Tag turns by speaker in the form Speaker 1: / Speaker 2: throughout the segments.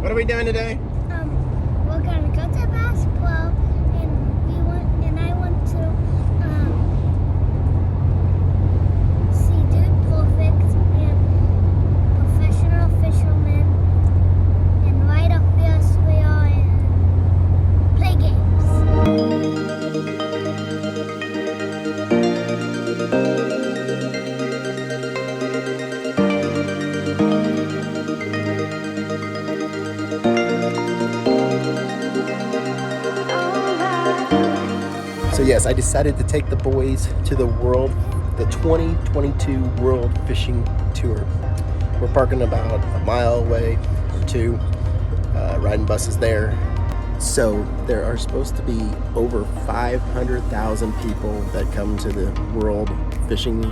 Speaker 1: What are we doing today?
Speaker 2: We're gonna go to Bass Pro, and I want to see Dude Perfect and professional fishermen, and ride a Ferris wheel and play games.
Speaker 1: So yes, I decided to take the boys to the 2022 World Fishing Tour. We're parking about a mile away or two, riding buses there. So there are supposed to be over 500,000 people that come to the World Fishing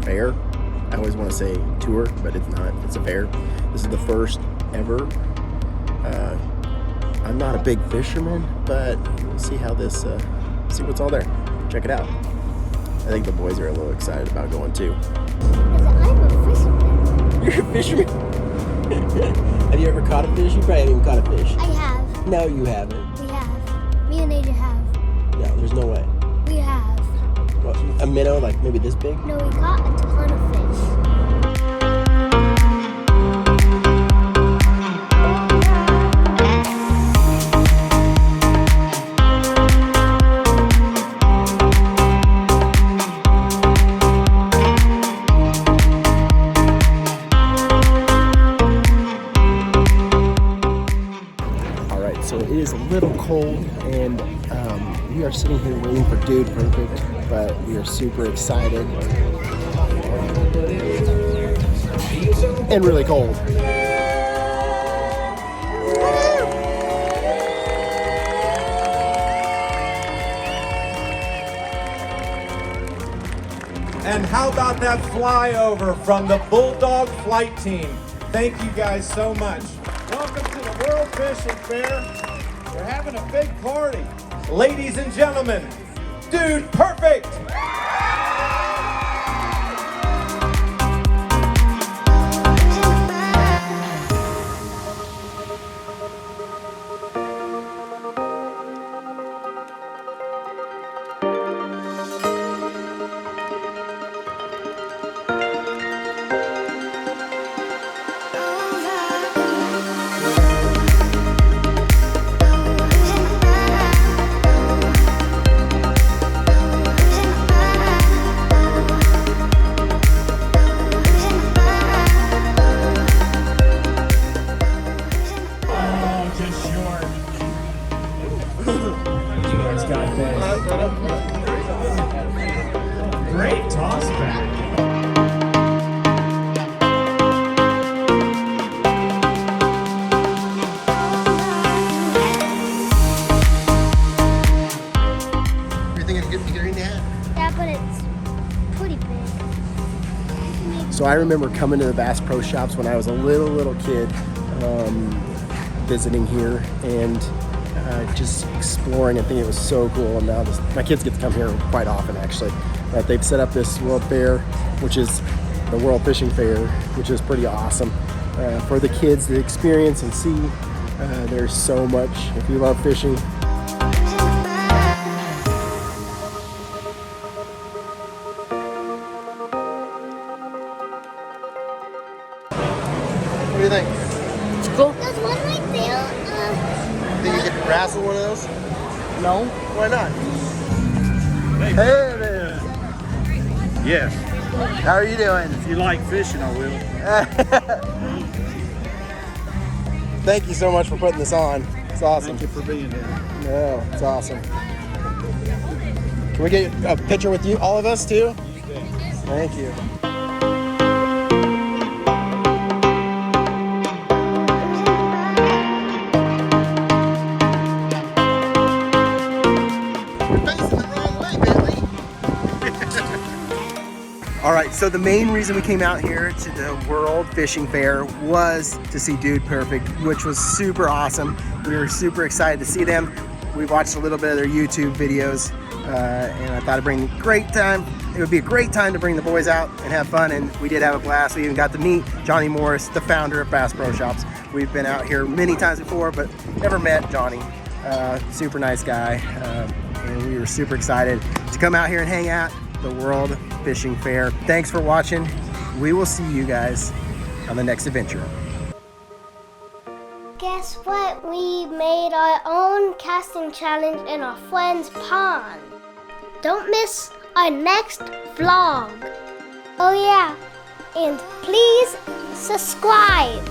Speaker 1: Fair. I always want to say tour, but it's not. It's a fair. This is the first ever. I'm not a big fisherman, but we'll see how this, see what's all there. Check it out. I think the boys are a little excited about going too.
Speaker 2: I'm a fisherman.
Speaker 1: You're a fisherman? Have you ever caught a fish? You probably haven't even caught a fish.
Speaker 2: I have.
Speaker 1: No, you haven't.
Speaker 2: We have. Me and Asia have.
Speaker 1: No, there's no way.
Speaker 2: We have.
Speaker 1: Well, a minnow like maybe this big?
Speaker 2: No, we caught a ton of fish.
Speaker 1: So it is a little cold, and we are sitting here waiting for Dude Perfect, but we are super excited and really cold.
Speaker 3: And how about that flyover from the Bulldog Flight Team? Thank you guys so much. Welcome to the World Fishing Fair. We're having a big party. Ladies and gentlemen, Dude Perfect! Great toss back.
Speaker 1: Everything is good to get in there.
Speaker 2: Yeah, but it's pretty big.
Speaker 1: So I remember coming to the Bass Pro Shops when I was a little kid, visiting here and just exploring. I think it was so cool, and now my kids get to come here quite often actually. But they've set up this World Fair, which is the World Fishing Fair, which is pretty awesome for the kids to experience and see. There's so much if you love fishing. What do you think?
Speaker 2: It's cool. There's one right there.
Speaker 1: Think you could wrestle one of those?
Speaker 4: No.
Speaker 1: Why not? Hey there.
Speaker 4: Yes.
Speaker 1: How are you doing?
Speaker 4: If you like fishing, I will.
Speaker 1: Thank you so much for putting this on. It's awesome.
Speaker 4: Thank you for being here.
Speaker 1: No, it's awesome. Can we get a picture with you, all of us too? Thank you. All right, so the main reason we came out here to the World Fishing Fair was to see Dude Perfect, which was super awesome. We were super excited to see them. We watched a little bit of their YouTube videos, and I thought it would be a great time to bring the boys out and have fun, and we did have a blast. We even got to meet Johnny Morris, the founder of Bass Pro Shops. We've been out here many times before, but never met Johnny. Super nice guy, and we were super excited to come out here and hang out at the World Fishing Fair. Thanks for watching. We will see you guys on the next adventure.
Speaker 2: Guess what? We made our own casting challenge in our friend's pond. Don't miss our next vlog. Oh yeah, and please subscribe.